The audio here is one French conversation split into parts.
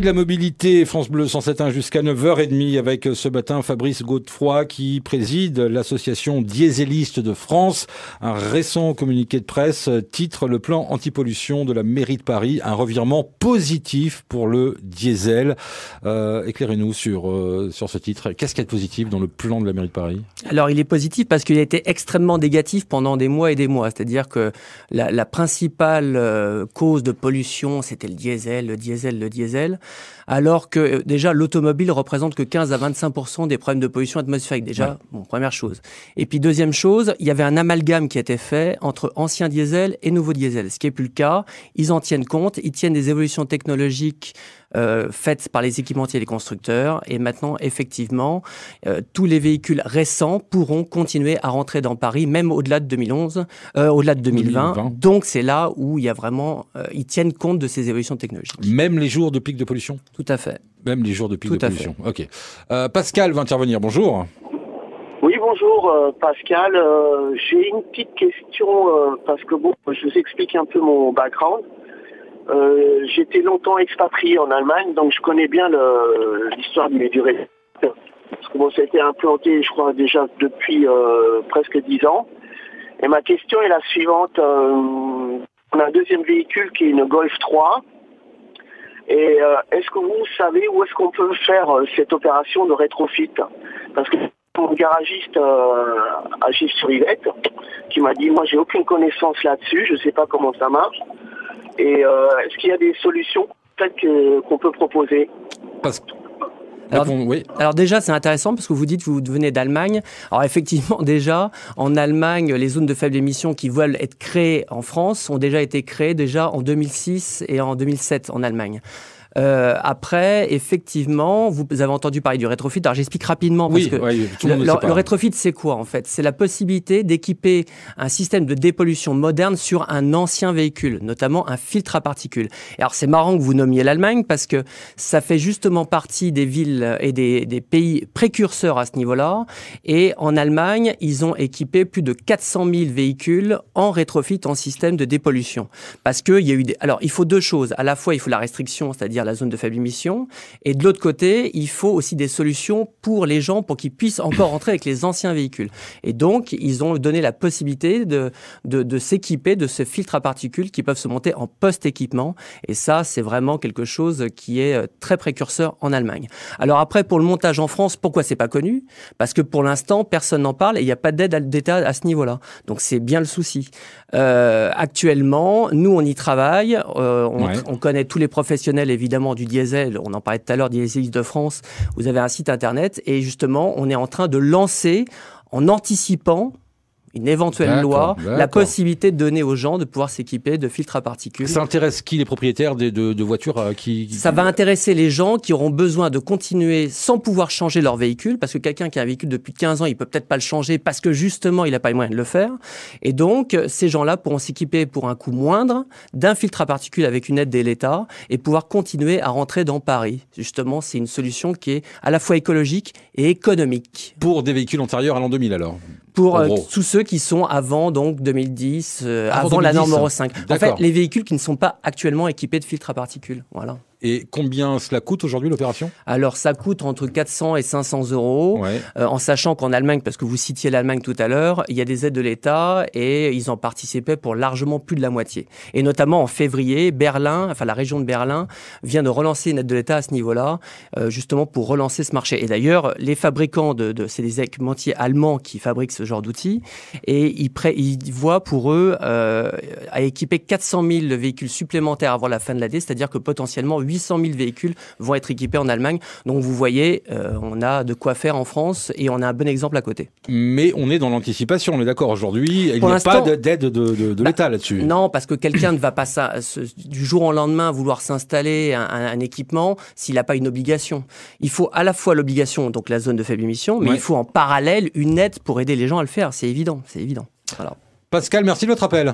de la mobilité, France Bleu 107.1 jusqu'à 9h30 avec ce matin Fabrice Godefroy qui préside l'association Dieseliste de France. Un récent communiqué de presse titre le plan antipollution de la mairie de Paris, un revirement positif pour le diesel. Éclairez-nous sur ce titre. Qu'est-ce qu'il y a de positif dans le plan de la mairie de Paris ? Alors il est positif parce qu'il a été extrêmement négatif pendant des mois et des mois. C'est-à-dire que la principale cause de pollution, c'était le diesel, alors que déjà l'automobile représente que 15 à 25% des problèmes de pollution atmosphérique. Déjà, première chose. Et puis deuxième chose, il y avait un amalgame qui a été fait entre ancien diesel et nouveau diesel, ce qui n'est plus le cas. Ils en tiennent compte, ils tiennent des évolutions technologiques faites par les équipementiers et les constructeurs. Et maintenant, effectivement, tous les véhicules récents pourront continuer à rentrer dans Paris, même au-delà de 2020. Donc, c'est là où il y a vraiment, ils tiennent compte de ces évolutions technologiques. Même les jours de pic de pollution ? Tout à fait. Même les jours de pic de pollution. Ok. Pascal va intervenir. Bonjour. Oui, bonjour Pascal. J'ai une petite question parce que je vous explique un peu mon background. J'étais longtemps expatrié en Allemagne, donc je connais bien l'histoire du réseau. Parce que ça a été implanté, je crois, déjà depuis presque 10 ans. Et ma question est la suivante. On a un deuxième véhicule qui est une Golf 3. Et est-ce que vous savez où est-ce qu'on peut faire cette opération de rétrofit ? Parce que mon garagiste à Gif-sur-Yvette, qui m'a dit, moi j'ai aucune connaissance là-dessus, je ne sais pas comment ça marche. Et est-ce qu'il y a des solutions peut-être qu'on peut proposer ? Alors déjà, c'est intéressant parce que vous dites que vous venez d'Allemagne. Alors effectivement, déjà, en Allemagne, les zones de faible émission qui veulent être créées en France ont déjà été créées en 2006 et en 2007 en Allemagne. Après, effectivement, vous avez entendu parler du rétrofit. Alors, j'explique rapidement parce que le rétrofit, c'est quoi en fait ? C'est la possibilité d'équiper un système de dépollution moderne sur un ancien véhicule, notamment un filtre à particules. Et alors, c'est marrant que vous nommiez l'Allemagne parce que ça fait justement partie des villes et des pays précurseurs à ce niveau-là. Et en Allemagne, ils ont équipé plus de 400 000 véhicules en rétrofit en système de dépollution. Parce que il y a eu alors, il faut deux choses. À la fois, il faut la restriction, c'est-à-dire la zone de faible émission. Et de l'autre côté, il faut aussi des solutions pour les gens pour qu'ils puissent encore rentrer avec les anciens véhicules. Et donc, ils ont donné la possibilité de s'équiper de ces filtres à particules qui peuvent se monter en post-équipement. Et ça, c'est vraiment quelque chose qui est très précurseur en Allemagne. Alors après, pour le montage en France, pourquoi c'est pas connu ? Parce que pour l'instant, personne n'en parle et il n'y a pas d'aide d'État à ce niveau-là. Donc, c'est bien le souci. Actuellement, nous, on y travaille. On connaît tous les professionnels, évidemment, du diesel, on en parlait tout à l'heure, Dieseliste de France, vous avez un site internet et justement on est en train de lancer en anticipant une éventuelle loi, la possibilité de donner aux gens de pouvoir s'équiper de filtres à particules. Ça intéresse qui, les propriétaires de voitures Ça va intéresser les gens qui auront besoin de continuer sans pouvoir changer leur véhicule, parce que quelqu'un qui a un véhicule depuis 15 ans, il peut peut-être pas le changer parce que justement, il n'a pas les moyens de le faire. Et donc, ces gens-là pourront s'équiper pour un coût moindre d'un filtre à particules avec une aide de l'État et pouvoir continuer à rentrer dans Paris. Justement, c'est une solution qui est à la fois écologique et économique. Pour des véhicules antérieurs à l'an 2000 alors ? Pour tous ceux qui sont avant donc 2010, avant la norme Euro 5. En fait, les véhicules qui ne sont pas actuellement équipés de filtres à particules. Voilà. Et combien cela coûte aujourd'hui l'opération ? Alors ça coûte entre 400 et 500 euros, en sachant qu'en Allemagne, parce que vous citiez l'Allemagne tout à l'heure, il y a des aides de l'État et ils en participaient pour largement plus de la moitié. Et notamment en février, la région de Berlin vient de relancer une aide de l'État à ce niveau-là, justement pour relancer ce marché. Et d'ailleurs, les fabricants c'est des équipementiers allemands qui fabriquent ce genre d'outils et ils voient pour eux à équiper 400 000 véhicules supplémentaires avant la fin de l'année, c'est-à-dire que potentiellement 800 000 véhicules vont être équipés en Allemagne. Donc vous voyez, on a de quoi faire en France et on a un bon exemple à côté. Mais on est dans l'anticipation, on est d'accord aujourd'hui. Il n'y a pas d'aide de l'État là-dessus. Non, parce que quelqu'un ne va pas du jour au lendemain vouloir s'installer un équipement s'il n'a pas une obligation. Il faut à la fois l'obligation, donc la zone de faible émission, mais il faut en parallèle une aide pour aider les gens à le faire. C'est évident. Voilà. Pascal, merci de votre appel.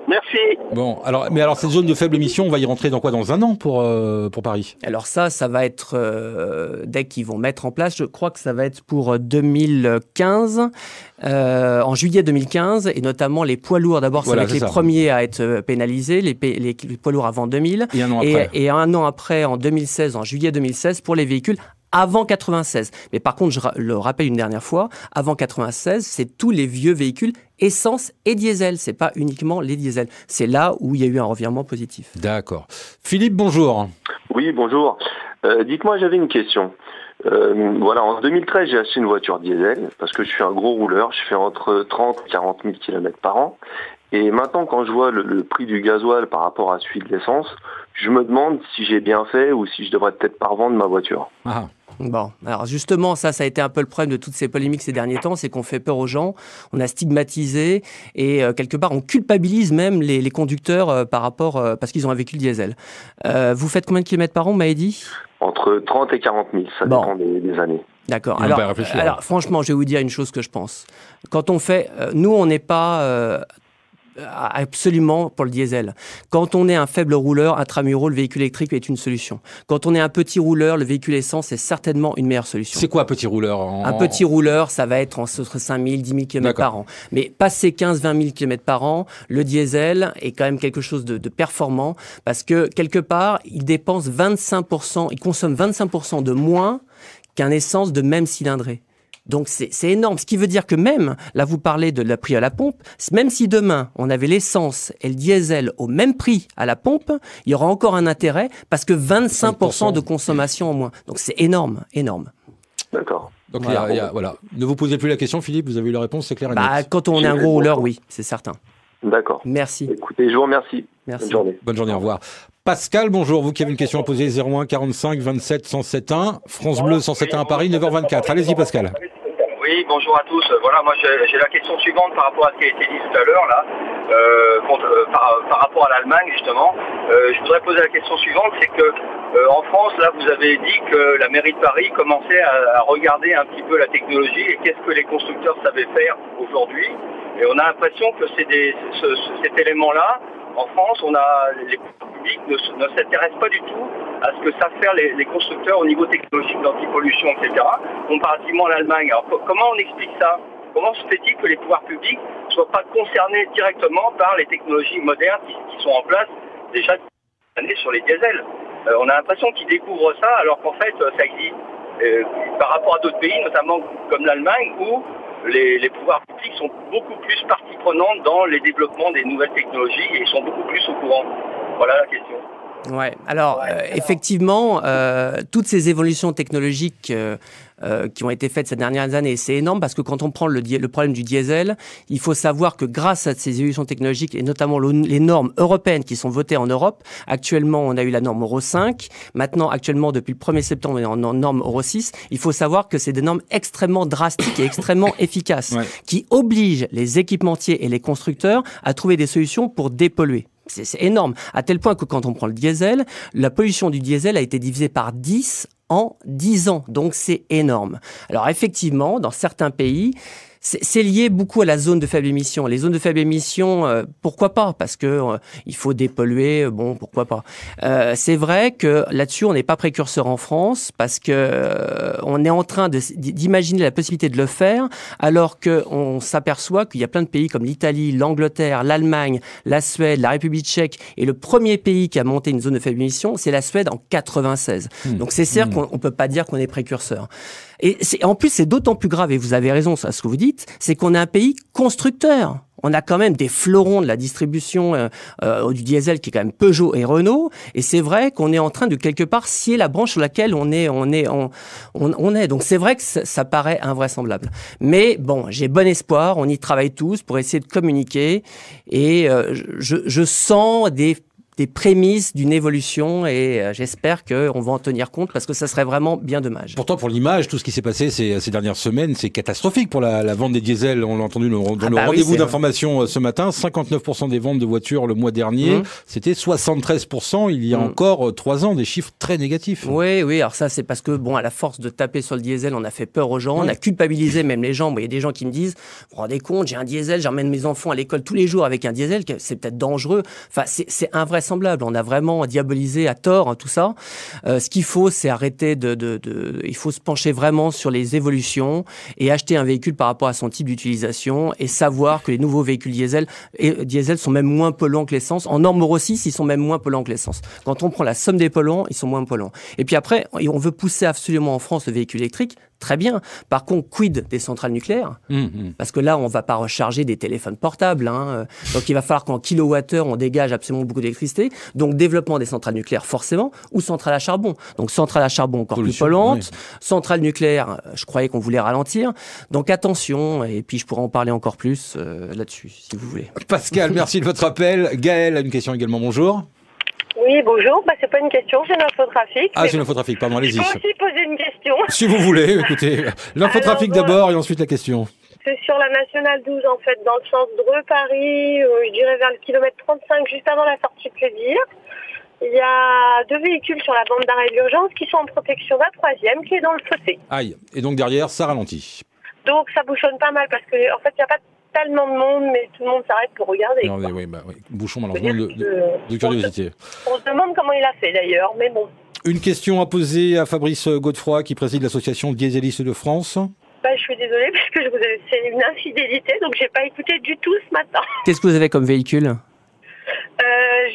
Merci. Bon, alors cette zone de faible émission, on va y rentrer dans quoi? Dans un an pour Paris? Alors ça va être, dès qu'ils vont mettre en place, je crois que ça va être pour 2015, en juillet 2015, et notamment les poids lourds. D'abord, ça va être les premiers à être pénalisés, les poids lourds avant 2000. Et un an après. Et un an après, en 2016, en juillet 2016, pour les véhicules avant 96. Mais par contre, je le rappelle une dernière fois, avant 96, c'est tous les vieux véhicules essence et diesel. C'est pas uniquement les diesels. C'est là où il y a eu un revirement positif. D'accord. Philippe, bonjour. Oui, bonjour. Dites-moi, j'avais une question. Voilà, en 2013, j'ai acheté une voiture diesel parce que je suis un gros rouleur. Je fais entre 30 et 40 000 km par an. Et maintenant, quand je vois le prix du gasoil par rapport à celui de l'essence, je me demande si j'ai bien fait ou si je devrais peut-être pas revendre ma voiture. Ah. Bon, alors justement, ça a été un peu le problème de toutes ces polémiques ces derniers temps, c'est qu'on fait peur aux gens, on a stigmatisé et quelque part on culpabilise même les conducteurs par rapport, parce qu'ils ont un véhicule diesel. Vous faites combien de kilomètres par an, vous m'avez dit ? Entre 30 et 40 000, ça dépend des années. D'accord. Alors franchement, je vais vous dire une chose que je pense. Quand on fait, nous on n'est pas... absolument pour le diesel. Quand on est un faible rouleur, intramuraux, le véhicule électrique est une solution. Quand on est un petit rouleur, le véhicule essence est certainement une meilleure solution. C'est quoi petit rouleur Un petit rouleur, ça va être entre 5 000 10 000 km par an. Mais passer 15 20 000 km par an, le diesel est quand même quelque chose de performant parce que quelque part, il dépense 25%, il consomme 25% de moins qu'un essence de même cylindrée. Donc c'est énorme, ce qui veut dire que même, là vous parlez de la prix à la pompe, même si demain on avait l'essence et le diesel au même prix à la pompe, il y aura encore un intérêt parce que 25% de consommation en moins. Donc c'est énorme, énorme. D'accord. Donc voilà. Ne vous posez plus la question, Philippe, vous avez eu la réponse, c'est clair et net. Quand on est un gros rouleur, oui, c'est certain. D'accord. Merci. Écoutez, je vous remercie. Merci. Bonne journée. Bonne journée, au revoir. Pascal, bonjour, vous qui avez une question à poser, 01 45 27 107.1, France Bleu 107.1 à Paris, 9h24. Allez-y Pascal. Oui, bonjour à tous. Voilà, moi j'ai la question suivante par rapport à ce qui a été dit tout à l'heure là, par rapport à l'Allemagne justement. Je voudrais poser la question suivante, c'est que en France, là, vous avez dit que la mairie de Paris commençait à regarder un petit peu la technologie et qu'est-ce que les constructeurs savaient faire aujourd'hui. Et on a l'impression que cet élément-là, en France, les pouvoirs publics ne s'intéressent pas du tout à ce que savent faire les constructeurs au niveau technologique d'antipollution, etc., comparativement à l'Allemagne. Alors comment on explique ça ? Comment se fait-il que les pouvoirs publics ne soient pas concernés directement par les technologies modernes qui sont en place déjà années sur les diesels ? On a l'impression qu'ils découvrent ça alors qu'en fait ça existe par rapport à d'autres pays, notamment comme l'Allemagne, où les pouvoirs publics sont beaucoup plus partie prenante dans les développements des nouvelles technologies et sont beaucoup plus au courant. Voilà la question. Ouais. Alors, effectivement, toutes ces évolutions technologiques qui ont été faites ces dernières années, c'est énorme parce que quand on prend le problème du diesel, il faut savoir que grâce à ces évolutions technologiques et notamment les normes européennes qui sont votées en Europe, actuellement on a eu la norme Euro 5, maintenant actuellement depuis le 1er septembre on est en norme Euro 6, il faut savoir que c'est des normes extrêmement drastiques et extrêmement efficaces qui obligent les équipementiers et les constructeurs à trouver des solutions pour dépolluer. C'est énorme, à tel point que quand on prend le diesel, la pollution du diesel a été divisée par 10 en 10 ans. Donc c'est énorme. Alors effectivement, dans certains pays, c'est lié beaucoup à la zone de faible émission. Les zones de faible émission, pourquoi pas ? Parce que il faut dépolluer, bon, pourquoi pas. C'est vrai que là-dessus, on n'est pas précurseur en France parce que on est en train d'imaginer la possibilité de le faire, alors qu'on s'aperçoit qu'il y a plein de pays comme l'Italie, l'Angleterre, l'Allemagne, la Suède, la République tchèque, et le premier pays qui a monté une zone de faible émission, c'est la Suède en 96. Donc c'est sûr qu'on peut pas dire qu'on est précurseur. Et en plus, c'est d'autant plus grave, et vous avez raison sur ce que vous dites, c'est qu'on est un pays constructeur. On a quand même des fleurons de la distribution du diesel qui est quand même Peugeot et Renault. Et c'est vrai qu'on est en train de quelque part scier la branche sur laquelle on est. Donc c'est vrai que ça paraît invraisemblable. Mais bon, j'ai bon espoir. On y travaille tous pour essayer de communiquer. Et je sens des prémices d'une évolution et j'espère qu'on va en tenir compte parce que ça serait vraiment bien dommage. Pourtant, pour l'image, tout ce qui s'est passé ces dernières semaines, c'est catastrophique pour la vente des diesels. On l'a entendu dans le rendez-vous d'information ce matin. 59% des ventes de voitures le mois dernier, c'était 73% il y a encore 3 ans, des chiffres très négatifs. Oui, alors ça c'est parce que, à la force de taper sur le diesel, on a fait peur aux gens, on a culpabilisé même les gens. Il y a des gens qui me disent, vous vous rendez compte, j'ai un diesel, j'emmène mes enfants à l'école tous les jours avec un diesel, c'est peut-être dangereux. Enfin, c'est invraisemblable. On a vraiment diabolisé à tort tout ça. Ce qu'il faut, c'est arrêter il faut se pencher vraiment sur les évolutions et acheter un véhicule par rapport à son type d'utilisation et savoir que les nouveaux véhicules diesel sont même moins polluants que l'essence. En norme Euro 6, ils sont même moins polluants que l'essence. Quand on prend la somme des polluants, ils sont moins polluants. Et puis après, on veut pousser absolument en France le véhicule électrique. Très bien. Par contre, quid des centrales nucléaires ? Parce que là, on ne va pas recharger des téléphones portables. Donc, il va falloir qu'en kilowattheure, on dégage absolument beaucoup d'électricité. Donc, développement des centrales nucléaires, forcément, ou centrales à charbon. Donc, centrales à charbon encore plus polluantes. Centrales nucléaires, je croyais qu'on voulait ralentir. Donc, attention. Et puis, je pourrais en parler encore plus là-dessus, si vous voulez. Pascal, merci de votre appel. Gaël a une question également. Bonjour. Oui, bonjour. C'est pas une question, c'est l'infotrafic. Ah, c'est l'infotrafic, pardon, allez-y. Je peux aussi poser une question. Si vous voulez, écoutez. L'infotrafic d'abord et ensuite la question. C'est sur la Nationale 12, en fait, dans le sens Dreux-Paris, je dirais vers le kilomètre 35, juste avant la sortie Plaisir. Il y a 2 véhicules sur la bande d'arrêt d'urgence qui sont en protection d'un 3e qui est dans le fossé. Aïe. Et donc derrière, ça ralentit. Donc ça bouchonne pas mal parce que, en fait, il n'y a pas tellement de monde, mais tout le monde s'arrête pour regarder. Non, oui, bouchon malheureusement de curiosité. On se demande comment il a fait d'ailleurs, mais bon. Une question à poser à Fabrice Godefroy qui préside l'association Dieselistes de France. Je suis désolée parce que c'est une infidélité, donc j'ai pas écouté du tout ce matin. Qu'est-ce que vous avez comme véhicule ?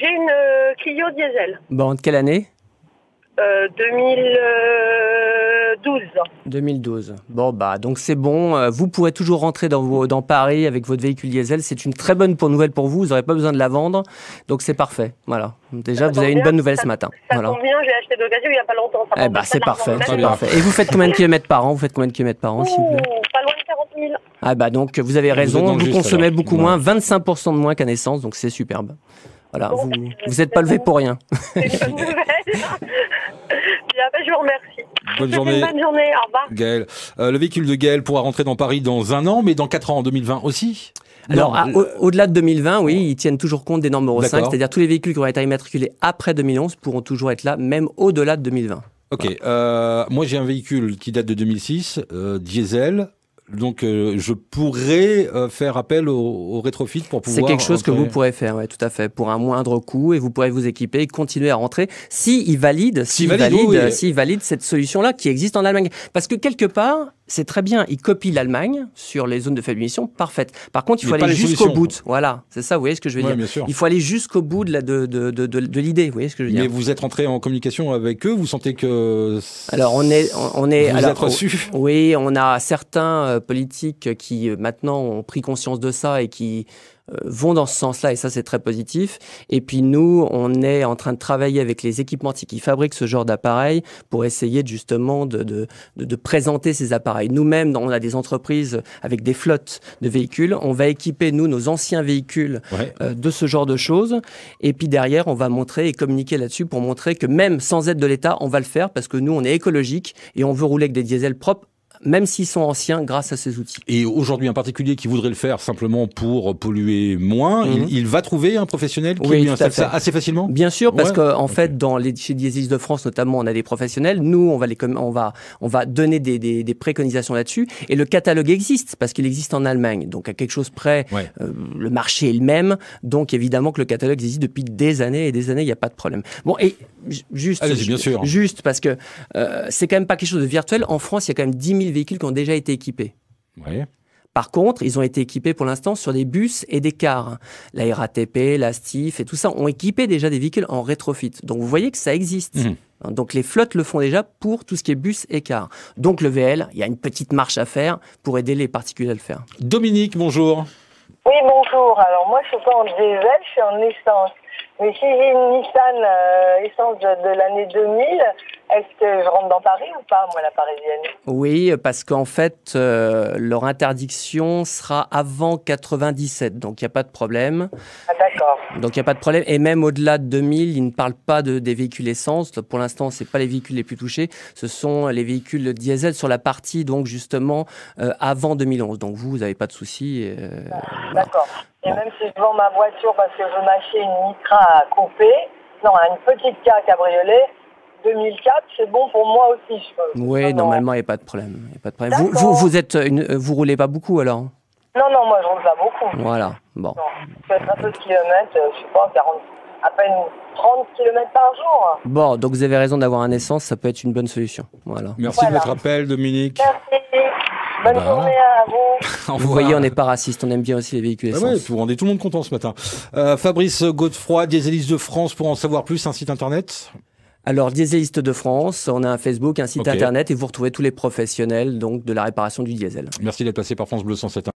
J'ai une Clio diesel. De quelle année ? 2012. Donc c'est bon. Vous pourrez toujours rentrer dans Paris avec votre véhicule diesel. C'est une très bonne nouvelle pour vous. Vous n'aurez pas besoin de la vendre. Donc c'est parfait. Voilà. Déjà, vous avez une bonne nouvelle ce matin. Ça tombe bien, j'ai acheté d'occasion il n'y a pas longtemps. C'est parfait. Et vous faites combien de kilomètres par an, s'il vous plaît ? Pas loin de 40 000. Donc vous avez raison. Vous consommez beaucoup moins, 25% de moins qu'à naissance. Donc c'est superbe. Voilà, vous n'êtes pas levé pour rien. C'est une bonne nouvelle. Je vous remercie. Bonne journée. Une bonne journée, au revoir. Gaël. Le véhicule de Gaël pourra rentrer dans Paris dans 1 an, mais dans 4 ans, en 2020 aussi. Alors, au-delà de 2020, oui, ils tiennent toujours compte des normes Euro 5, c'est-à-dire tous les véhicules qui auraient été immatriculés après 2011 pourront toujours être là, même au-delà de 2020. Ok, moi j'ai un véhicule qui date de 2006, diesel. Donc, je pourrais faire appel au rétrofit pour pouvoir... C'est quelque chose que vous pourrez faire, oui, tout à fait, pour un moindre coût, et vous pourrez vous équiper et continuer à rentrer s'il valide cette solution-là qui existe en Allemagne. Parce que quelque part, c'est très bien, ils copient l'Allemagne sur les zones de faible émission, parfaite. Par contre, il faut aller jusqu'au bout. Voilà, c'est ça, vous voyez ce que je veux dire. Bien sûr. Il faut aller jusqu'au bout de l'idée, vous voyez ce que je veux dire. Mais vous êtes rentré en communication avec eux, vous sentez que... Alors, vous êtes reçu. Oui, on a certains politiques qui maintenant ont pris conscience de ça et qui vont dans ce sens-là, et ça c'est très positif. Et puis nous, on est en train de travailler avec les équipementiers qui fabriquent ce genre d'appareils pour essayer justement de présenter ces appareils. Nous-mêmes, on a des entreprises avec des flottes de véhicules. On va équiper, nous, nos anciens véhicules de ce genre de choses. Et puis derrière, on va montrer et communiquer là-dessus pour montrer que même sans aide de l'État, on va le faire parce que nous, on est écologique et on veut rouler avec des diesels propres, même s'ils sont anciens, grâce à ces outils. Et aujourd'hui, un particulier qui voudrait le faire simplement pour polluer moins, il va trouver un professionnel qui lui installe ça assez facilement ? Bien sûr, parce qu'en fait, chez Dieselistes de France notamment, on a des professionnels. Nous, on va donner des préconisations là-dessus. Et le catalogue existe, parce qu'il existe en Allemagne. Donc, à quelque chose près, le marché est le même. Donc, évidemment que le catalogue existe depuis des années et des années, il n'y a pas de problème. Bon, et juste parce que c'est quand même pas quelque chose de virtuel. En France, il y a quand même 10 000 véhicules qui ont déjà été équipés. Ouais. Par contre, ils ont été équipés pour l'instant sur des bus et des cars. La RATP, la STIF et tout ça ont équipé déjà des véhicules en rétrofit. Donc vous voyez que ça existe. Donc les flottes le font déjà pour tout ce qui est bus et cars. Donc le VL, il y a une petite marche à faire pour aider les particuliers à le faire. Dominique, bonjour. Oui, bonjour. Alors moi, je suis pas en diesel, je suis en essence. Mais si j'ai une Nissan essence de l'année 2000, est-ce que je rentre dans Paris ou pas, moi, la parisienne? Oui, parce qu'en fait, leur interdiction sera avant 97, donc il n'y a pas de problème. Ah, d'accord. Donc il n'y a pas de problème. Et même au-delà de 2000, ils ne parlent pas des véhicules essence. Pour l'instant, ce n'est pas les véhicules les plus touchés. Ce sont les véhicules diesel sur la partie, donc justement, avant 2011. Donc vous n'avez pas de souci. D'accord. Et même si je vends ma voiture parce que je veux m'acheter une Micra à couper, non, une petite cabriolet, 2004, c'est bon pour moi aussi. Oui, normalement, il n'y a pas de problème. Il y a pas de problème. Vous roulez pas beaucoup alors? Non, moi je roule pas beaucoup. Voilà, bon. Non, je fais un peu de kilomètres, je sais pas, à peine 30 km par jour. Bon, donc vous avez raison d'avoir un essence, ça peut être une bonne solution. Voilà. Merci de votre appel, Dominique. Merci. Bonne journée à vous. Vous voyez, on n'est pas raciste, on aime bien aussi les véhicules essence. Ouais, vous rendez tout le monde content ce matin. Fabrice Godefroy, Dieseliste de France, pour en savoir plus, un site internet? Alors, Dieseliste de France, on a un Facebook, un site internet et vous retrouvez tous les professionnels donc, de la réparation du diesel. Merci d'être passé par France Bleu 107.